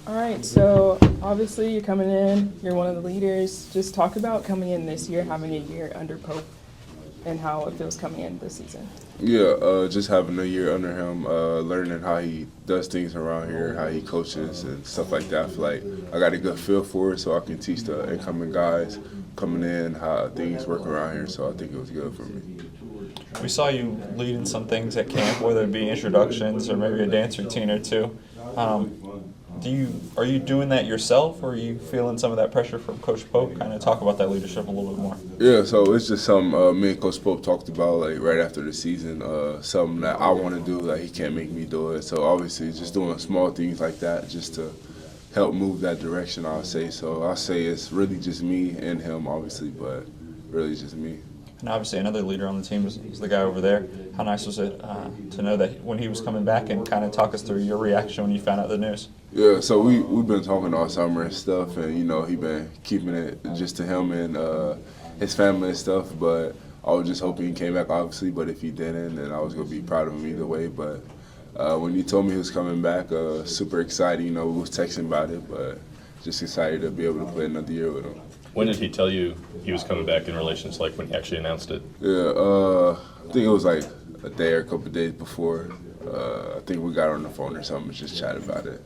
All right, so obviously you're coming in, you're one of the leaders. Just talk about coming in this year, having a year under Pope, and how it feels coming in this season. Yeah, just having a year under him, learning how he does things around here, how he coaches and stuff like that. I feel like I got a good feel for it, so I can teach the incoming guys coming in how things work around here. So I think it was good for me. We saw you leading some things at camp, whether it be introductions or maybe a dance routine or two. Are you doing that yourself, or are you feeling some of that pressure from Coach Pope? Kind of talk about that leadership a little bit more. Yeah, so it's just something me and Coach Pope talked about like right after the season. Something that I want to do, like he can't make me do it. So obviously, just doing small things like that, just to help move that direction. I'll say so. I'll say it's really just me and him, obviously, but really just me. And obviously another leader on the team is the guy over there. How nice was it to know that when he was coming back, and kind of talk us through your reaction when you found out the news? Yeah, so we've been talking all summer and stuff, and he been keeping it just to him and his family and stuff. But I was just hoping he came back, obviously. But if he didn't, then I was gonna be proud of him either way. But when he told me he was coming back, super excited. We was texting about it, but just excited to be able to play another year with him. When did he tell you he was coming back in relation to like when he actually announced it? Yeah, I think it was like a day or a couple of days before. I think we got on the phone or something and just chatted about it.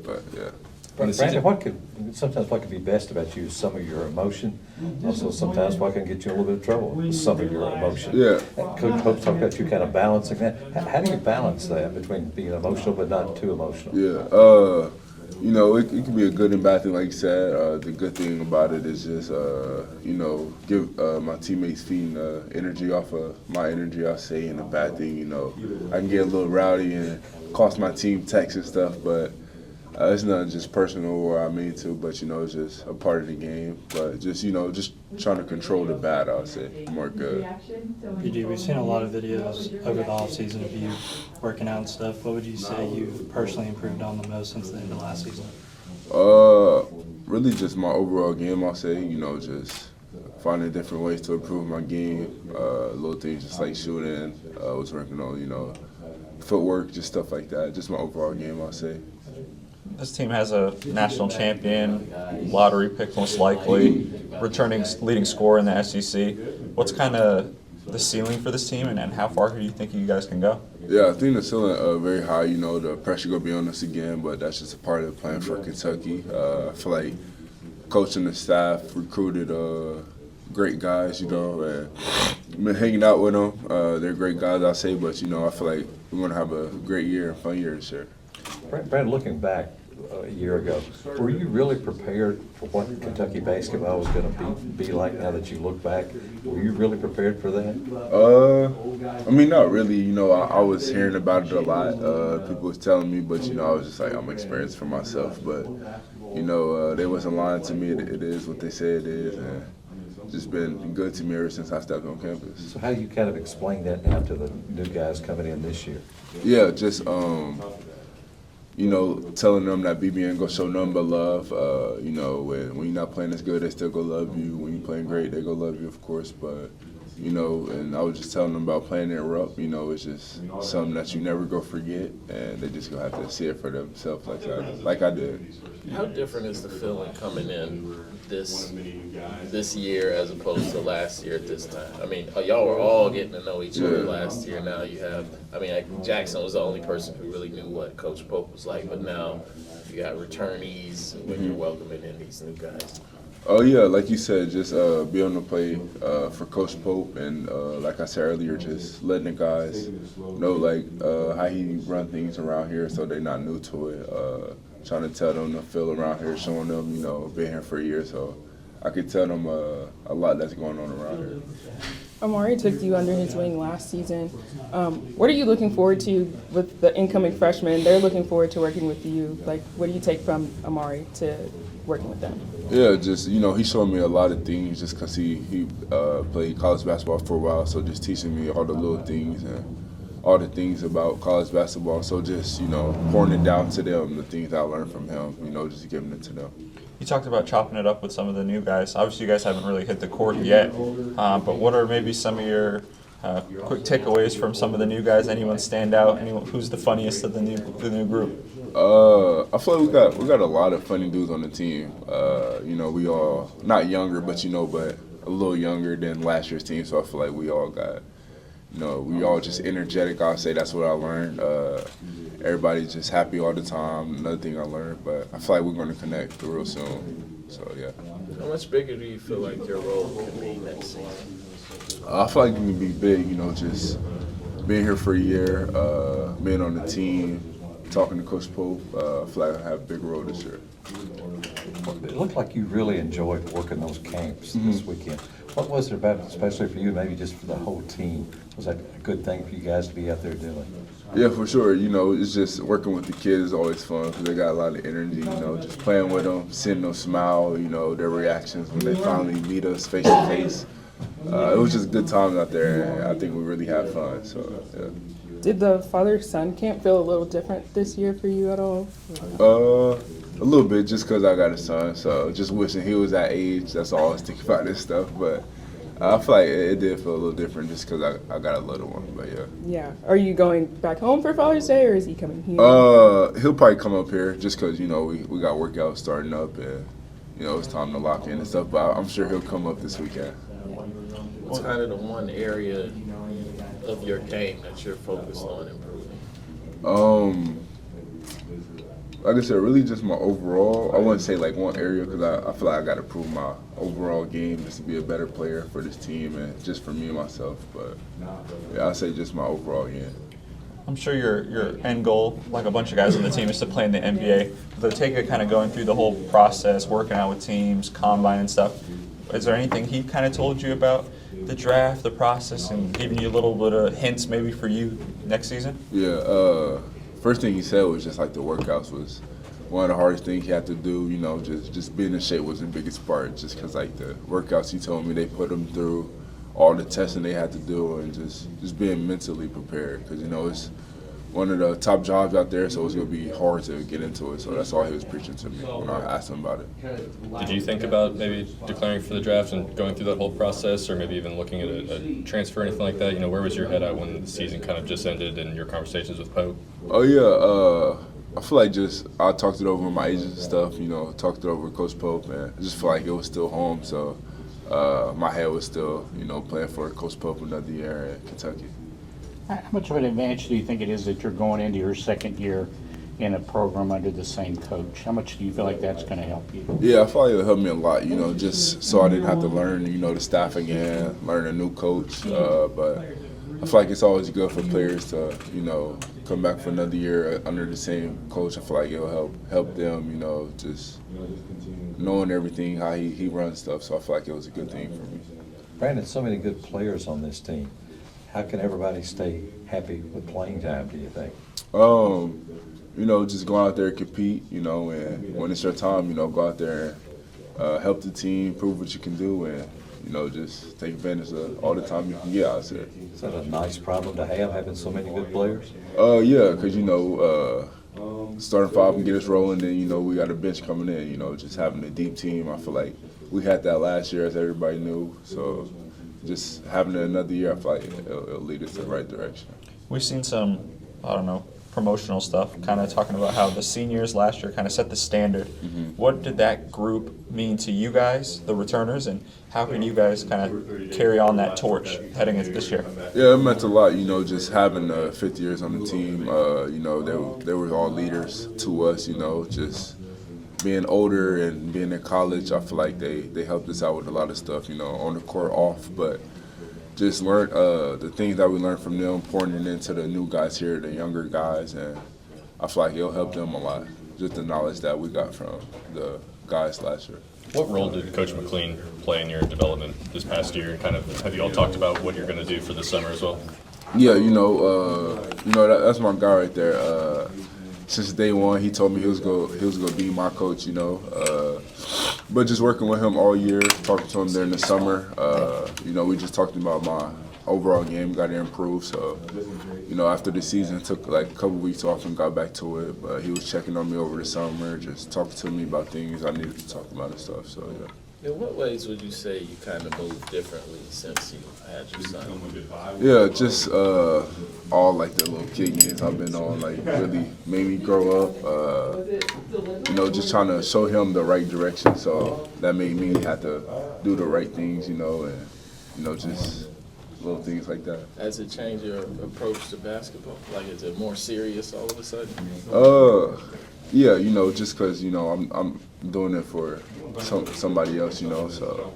But yeah. Brandon, what could be best about you is some of your emotion. Also, sometimes what can get you in a little bit of trouble with some of your emotion. Yeah. Coach Pope talked about you kind of balancing that. How do you balance that between being emotional but not too emotional? Yeah. It can be a good and bad thing, like you said. The good thing about it is just, give my teammates feeding energy off of my energy, I'll say. And the bad thing, I can get a little rowdy and cost my team texts and stuff, but it's not just personal or I mean to, but, it's just a part of the game. But just trying to control the bad, I'll say, more good. BD, we've seen a lot of videos over the offseason of you working out and stuff. What would you say you personally improved on the most since the end of last season? Really just my overall game, I'll say. Just finding different ways to improve my game. Little things just like shooting. I was working on, footwork, just stuff like that. Just my overall game, I'll say. This team has a national champion, lottery pick most likely, returning leading scorer in the SEC. What's kind of the ceiling for this team, and how far do you think you guys can go? Yeah, I think the ceiling very high. The pressure going to be on us again, but that's just a part of the plan for Kentucky. I feel like coach and the staff recruited great guys, and been hanging out with them. They're great guys, I'll say, but, I feel like we're going to have a great year and fun year this year. Brandon, looking back a year ago, were you really prepared for what Kentucky basketball was going to be like now that you look back? Were you really prepared for that? Not really. I was hearing about it a lot. People was telling me, but, I was just like, I'm experienced for myself. But, they wasn't lying to me. It is what they say it is. And just been good to me ever since I stepped on campus. So how do you kind of explain that now to the new guys coming in this year? Yeah, just telling them that BB ain't gonna show nothing but love. When you're not playing as good, they still gonna love you. When you're playing great, they gonna love you, of course. But, and I was just telling them about playing in Rupp. It's just something that you never go forget, and they just gonna have to see it for themselves like I did. How different is the feeling coming in this year as opposed to last year at this time? I mean, y'all were all getting to know each other last year. Now you have, Jackson was the only person who really knew what Coach Pope was like, but now you got returnees when you're welcoming in these new guys. Oh, yeah, like you said, just be able to play for Coach Pope and, like I said earlier, just letting the guys know, how he run things around here so they're not new to it. Trying to tell them the feel around here, showing them, been here for a year, so I could tell them a lot that's going on around here. Omari took you under his wing last season. What are you looking forward to with the incoming freshmen? They're looking forward to working with you. What do you take from Omari to working with them? Yeah, just, he showed me a lot of things just because he played college basketball for a while, so just teaching me all the little things and all the things about college basketball. So just, pouring it down to them, the things I learned from him, just giving it to them. You talked about chopping it up with some of the new guys. Obviously, you guys haven't really hit the court yet, but what are maybe some of your quick takeaways from some of the new guys? Anyone stand out? Who's the funniest of the new group? I feel like we got a lot of funny dudes on the team. You know, we all not younger, but but a little younger than last year's team. So I feel like we all got, we all just energetic. I'll say that's what I learned. Everybody's just happy all the time. Another thing I learned, but I feel like we're going to connect real soon. So yeah. How much bigger do you feel like your role can be next season? I feel like it can be big. Just being here for a year, being on the team, talking to Coach Pope. I feel like I have a big role this year. It looked like you really enjoyed working those camps this weekend. What was it about, especially for you, maybe just for the whole team? Was that a good thing for you guys to be out there doing? Yeah, for sure. It's just working with the kids is always fun because they got a lot of energy. Just playing with them, seeing them smile. Their reactions when they finally meet us face to face. It was just good times out there, and I think we really had fun. So yeah. Did the father-son camp feel a little different this year for you at all? A little bit, just because I got a son. So just wishing he was that age. That's all I was thinking about this stuff. But I feel like it did feel a little different just because I got a little one. But yeah. Yeah. Are you going back home for Father's Day, or is he coming here? He'll probably come up here just because we got workouts starting up and it's time to lock in and stuff. But I'm sure he'll come up this weekend. What's kind of the one area of your game that you're focused on improving? Like I said, really just my overall. I wouldn't say like one area because I feel like I got to prove my overall game just to be a better player for this team and just for me and myself. But yeah, I'd say just my overall game. I'm sure your end goal, like a bunch of guys on the team, is to play in the NBA. The take it kind of going through the whole process, working out with teams, combine and stuff. Is there anything he kind of told you about the draft, the process, and giving you a little bit of hints maybe for you next season? Yeah. First thing he said was just like the workouts was one of the hardest things he had to do. Just being in shape was the biggest part. Just because like the workouts, he told me they put them through all the testing they had to do and just being mentally prepared because it's one of the top jobs out there, so it's going to be hard to get into it. So that's all he was preaching to me when I asked him about it. Did you think about maybe declaring for the draft and going through that whole process, or maybe even looking at a transfer or anything like that? Where was your head at when the season kind of just ended and your conversations with Pope? Oh, yeah. I feel like I talked it over with my agents and stuff, talked it over with Coach Pope, and I just feel like it was still home. So my head was still, playing for Coach Pope another year in Kentucky. How much of an advantage do you think it is that you're going into your second year in a program under the same coach? How much do you feel like that's going to help you? Yeah, I feel like it'll help me a lot, just so I didn't have to learn, the staff again, learn a new coach. But I feel like it's always good for players to, come back for another year under the same coach. I feel like it'll help them, just knowing everything, how he runs stuff. So I feel like it was a good thing for me. Brandon, so many good players on this team. How can everybody stay happy with playing time, do you think? Just go out there and compete, and when it's your time, go out there and help the team, prove what you can do, and, just take advantage of all the time you can get out there. Is that a nice problem to have, having so many good players? Yeah, because, starting five can get us rolling, then, we got a bench coming in, just having a deep team. I feel like we had that last year, as everybody knew, so just having it another year, I feel like it'll lead us in the right direction. We've seen some, promotional stuff, kind of talking about how the seniors last year kind of set the standard. Mm-hmm. What did that group mean to you guys, the returners, and how can you guys kind of carry on that torch heading into this year? Yeah, it meant a lot, just having fifth years on the team. They were all leaders to us, just being older and being in college. I feel like they helped us out with a lot of stuff, on the court, off, but just learn the things that we learned from them, pouring it into the new guys here, the younger guys, and I feel like it'll help them a lot, just the knowledge that we got from the guys last year. What role did Coach McCann play in your development this past year? And kind of have you all talked about what you're going to do for the summer as well? Yeah, that's my guy right there. Since day one, he told me he was gonna be my coach, But just working with him all year, talking to him during the summer, we just talked about my overall game, got to improve. So, after the season, took like a couple weeks off and got back to it. But he was checking on me over the summer, just talking to me about things I needed to talk about and stuff. So, yeah. In what ways would you say you kind of moved differently since you had your son? Yeah, just all like the little kid games I've been on, like really made me grow up. You know, just trying to show him the right direction. So that made me have to do the right things, you know, and you know, just little things like that. Has it changed your approach to basketball? Like, is it more serious all of a sudden? Yeah, you know, just because you know I'm doing it for somebody else, you know. So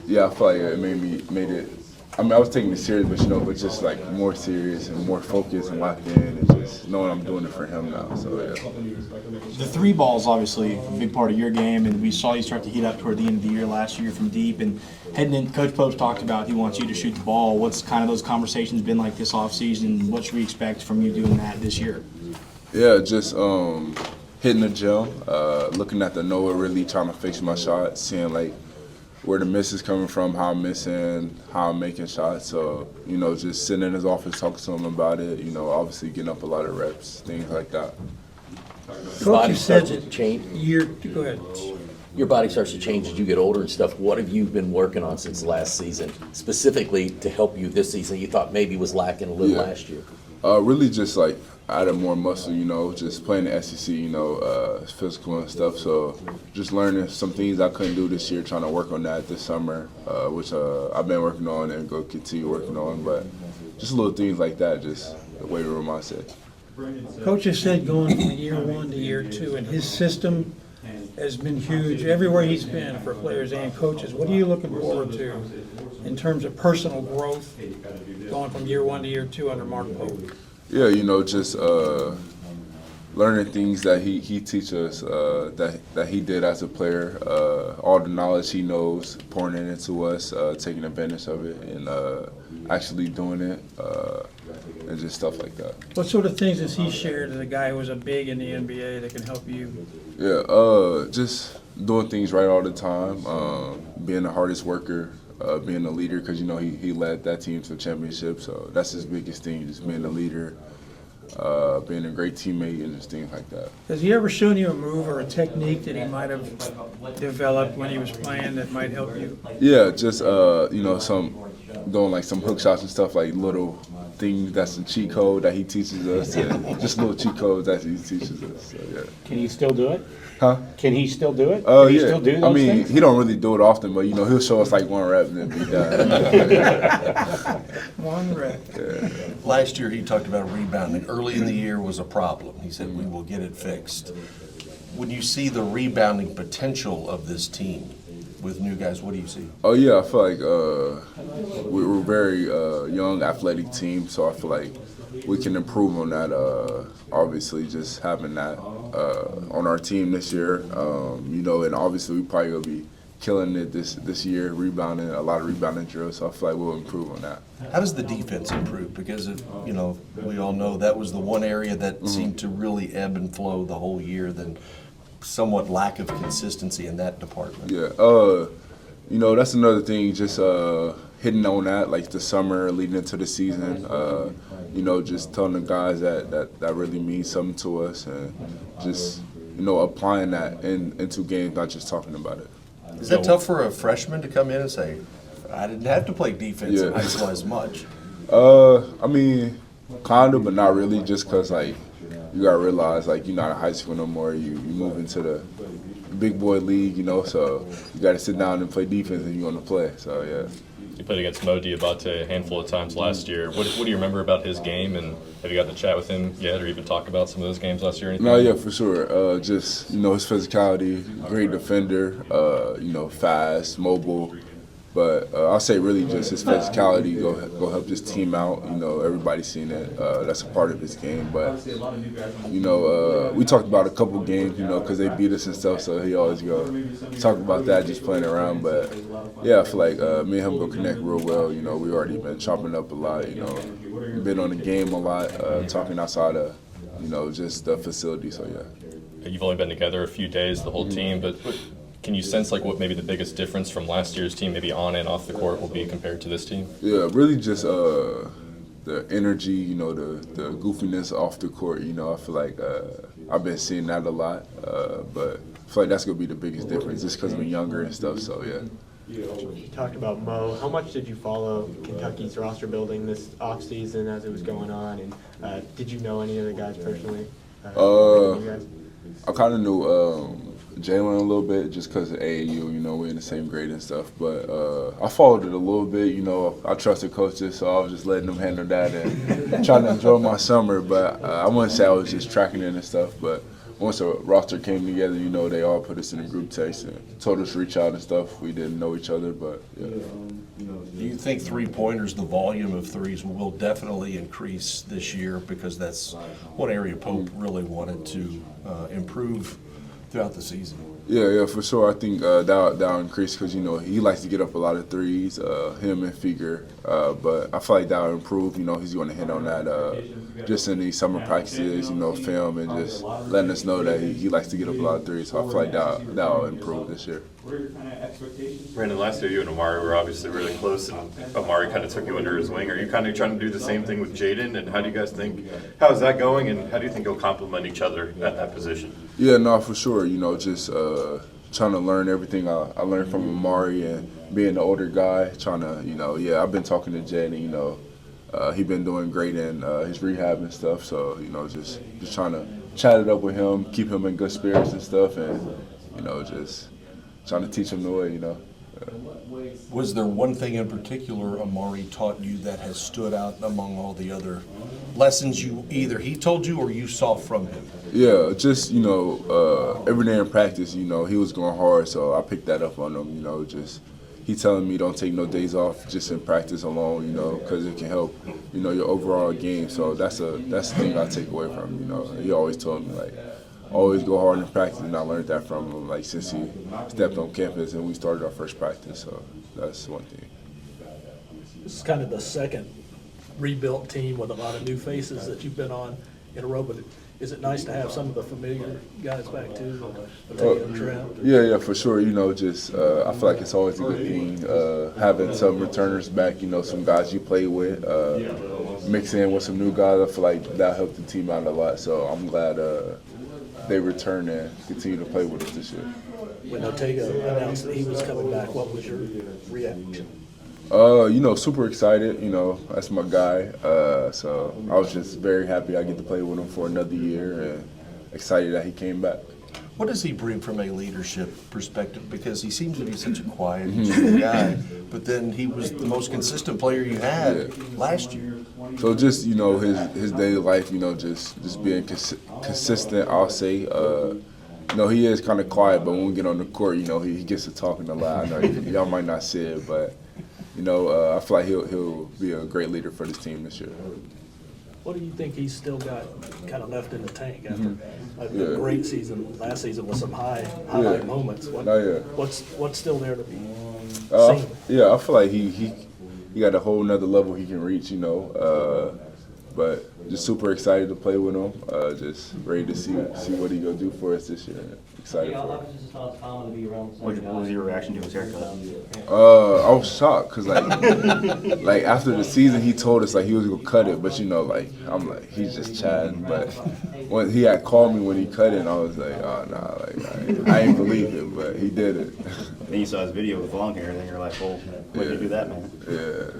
yeah, I feel like it made it. I mean, I was taking it serious, but you know, but just like more serious and more focused and locked in, and just knowing I'm doing it for him now. So yeah. The three ball is obviously a big part of your game, and we saw you start to heat up toward the end of the year last year from deep. And heading in, Coach Pope's talked about he wants you to shoot the ball. What's kind of those conversations been like this offseason? What should we expect from you doing that this year? Yeah, just hitting the gym, looking at the Noah, really trying to fix my shot, seeing like where the miss is coming from, how I'm missing, how I'm making shots. So, you know, just sitting in his office, talking to him about it, you know, obviously getting up a lot of reps, things like that. Your body starts to change. Go ahead. Your body starts to change as you get older and stuff. What have you been working on since last season, specifically to help you this season? You thought maybe was lacking a little last year. Really just like added more muscle, you know, just playing the SEC, you know, physical and stuff. So just learning some things I couldn't do this year, trying to work on that this summer, which I've been working on and go continue working on. But just little things like that, just the weight room mindset. Coach has said going from year one to year two, and his system has been huge everywhere he's been for players and coaches. What are you looking forward to in terms of personal growth going from year one to year two under Mark Pope? Yeah, you know, just learning things that he teaches us, that he did as a player, all the knowledge he knows, pouring it into us, taking advantage of it, and actually doing it, and just stuff like that. What sort of things has he shared as a guy who was a big in the NBA that can help you? Yeah, just doing things right all the time, being the hardest worker, being a leader, because you know he led that team to a championship, so that's his biggest thing, just being a leader, being a great teammate, and just things like that. Has he ever shown you a move or a technique that he might have developed when he was playing that might help you? Yeah, just you know, doing like some hook shots and stuff, like little things that's a cheat code that he teaches us, and just little cheat codes that he teaches us. So, yeah. Can he still do it? Huh? Can he still do it? Can he yeah. still do those I mean, things? he don't really do it often, but you know, he'll show us like one rep and then be done. One rep. Yeah. Last year, he talked about rebounding. Early in the year was a problem. He said, we will get it fixed. When you see the rebounding potential of this team with new guys, what do you see? Oh, yeah, I feel like we're a very young, athletic team, so I feel like we can improve on that, obviously, just having that on our team this year. You know, and obviously we probably going to be killing it this year, rebounding, a lot of rebounding drills, so I feel like we'll improve on that. How does the defense improve? Because, you know, we all know that was the one area that seemed to really ebb and flow the whole year, then somewhat lack of consistency in that department. Yeah, you know, that's another thing, just hitting on that, like the summer leading into the season, you know, just telling the guys that really means something to us, and just, you know, applying that into games, not just talking about it. Is that tough for a freshman to come in and say, I didn't have to play defense in high school as much? I mean, kind of, but not really, just because, like, you got to realize, like, you're not in high school no more. You move into the big boy league, you know, so you got to sit down and play defense and you're going to play, so, yeah. You played against Mo Diabate a handful of times last year. What do you remember about his game, and have you got to chat with him yet or even talk about some of those games last year or anything? No, yeah, for sure. Just, you know, his physicality, great defender, you know, fast, mobile. But I'll say really just his physicality go help his team out. You know, everybody's seen it. That's a part of his game. But, you know, we talked about a couple games, you know, because they beat us and stuff, so he always go talk about that, just playing around. But, yeah, I feel like me and him go connect real well. You know, we already been chopping up a lot, you know, been on the game a lot, talking outside of, you know, just the facility, so, yeah. You've only been together a few days, the whole team, but can you sense like what maybe the biggest difference from last year's team, maybe on and off the court, will be compared to this team? Yeah, really just the energy, you know, the goofiness off the court. You know, I feel like I've been seeing that a lot, but I feel like that's gonna be the biggest difference, just because we're younger and stuff. So yeah. You talked about Mo. How much did you follow Kentucky's roster building this offseason as it was going on? And did you know any of the guys personally? I kind of knew Jalen a little bit just because of AAU. You know, we're in the same grade and stuff. But I followed it a little bit. You know, I trusted coaches, so I was just letting them handle that and trying to enjoy my summer. But I wouldn't say I was just tracking it and stuff. But once the roster came together, you know, they all put us in a group text and told us to reach out and stuff. We didn't know each other, but yeah. Do you think three-pointers, the volume of threes, will definitely increase this year? Because that's one area Pope really wanted to improve throughout the season. Yeah, for sure. I think that'll increase because, you know, he likes to get up a lot of threes, him and Figure. But I feel like that'll improve. You know, he's going to hit on that just in these summer practices, you know, film and just letting us know that he likes to get up a lot of threes. So I feel like that'll improve this year. Brandon, last year you and Omari were obviously really close, and Omari kind of took you under his wing. Are you kind of trying to do the same thing with Jaden? And how do you guys think, how is that going, and how do you think you'll complement each other at that position? Yeah, no, for sure. You know, just trying to learn everything I learned from Omari and being the older guy, trying to, you know, I've been talking to Jaden, you know, he's been doing great in his rehab and stuff. So, you know, just trying to chat it up with him, keep him in good spirits and stuff, and, you know, just trying to teach him the way, you know. Was there one thing in particular Omari taught you that has stood out among all the other lessons you either he told you or you saw from him? Yeah, just, you know, every day in practice, you know, he was going hard, so I picked that up on him, you know, just he telling me don't take no days off just in practice alone, you know, because it can help, you know, your overall game. So that's the thing I take away from him, you know. He always told me, like, always go hard in practice, and I learned that from him, like, since he stepped on campus and we started our first practice. So that's one thing. This is kind of the second rebuilt team with a lot of new faces that you've been on in a row, but is it nice to have some of the familiar guys back too, taking a trip? Yeah, for sure. You know, just I feel like it's always a good thing having some returners back, you know, some guys you play with, mix in with some new guys. I feel like that helped the team out a lot. So I'm glad they return and continue to play with us this year. When Ortega announced that he was coming back, what was your reaction? You know, super excited. You know, that's my guy. So I was just very happy I get to play with him for another year and excited that he came back. What does he bring from a leadership perspective? Because he seems to be such a quiet and chill guy, but then he was the most consistent player you had last year. So just, you know, his daily life, you know, just being consistent, I'll say. You know, he is kind of quiet, but when we get on the court, you know, he gets to talking a lot. I know y'all might not see it, but, you know, I feel like he'll be a great leader for this team this year. What do you think he's still got kind of left in the tank after a great season last season with some highlight moments? What's still there to be seen? Yeah, I feel like he got a whole nother level he can reach, you know. But just super excited to play with him. Just ready to see what he gonna do for us this year. Excited for it. What was your reaction to his haircut? I was shocked because like after the season he told us like he was gonna cut it, but you know like I'm like he's just chatting. But when he had called me when he cut it, and I was like, oh nah, like I ain't believe it, but he did it. Then you saw his video with long hair, and then you're like, well, when did you do that, man? Yeah.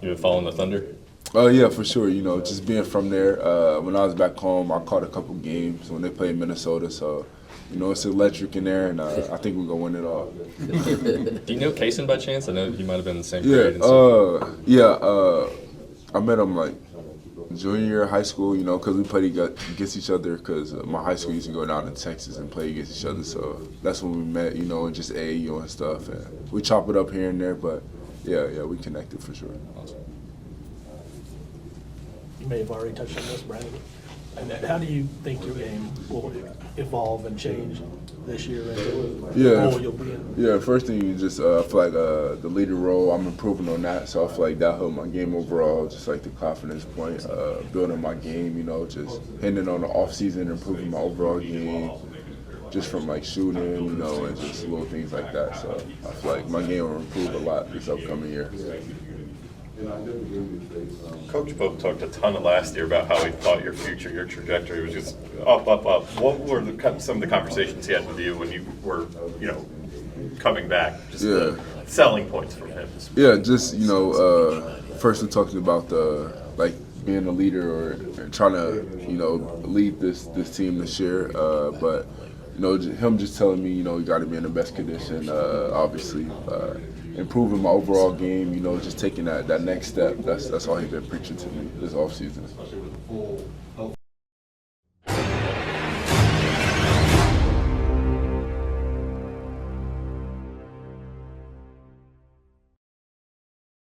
You been following the Thunder? Oh yeah, for sure. You know, just being from there. When I was back home, I caught a couple games when they played Minnesota. So, you know, it's electric in there, and I think we're gonna win it all. Do you know Kaysen by chance? I know he might have been in the same Yeah. grade. And I met him like junior year of high school. You know, because we played against each other. Because my high school used to go down to Texas and play against each other. So that's when we met. You know, and just AAU and stuff. And we chop it up here and there, but yeah, we connected for sure. Awesome. You may have already touched on this, Brandon. And how do you think your game will evolve and change this year into the role you'll be in? Yeah, first thing you just feel like the leader role, I'm improving on that. So I feel like that helped my game overall, just like the confidence point, building my game, you know, just hitting it on the offseason, improving my overall game, just from like shooting, you know, and just little things like that. So I feel like my game will improve a lot this upcoming year. Coach Pope talked a ton last year about how he thought your future, your trajectory was just up, up, up. What were some of the conversations he had with you when you were, coming back? Just the selling points from him. Yeah, just first we talked about being a leader or trying to lead this team this year. But him just telling me you got to be in the best condition. Obviously, improving my overall game. Just taking that next step. That's all he's been preaching to me this offseason.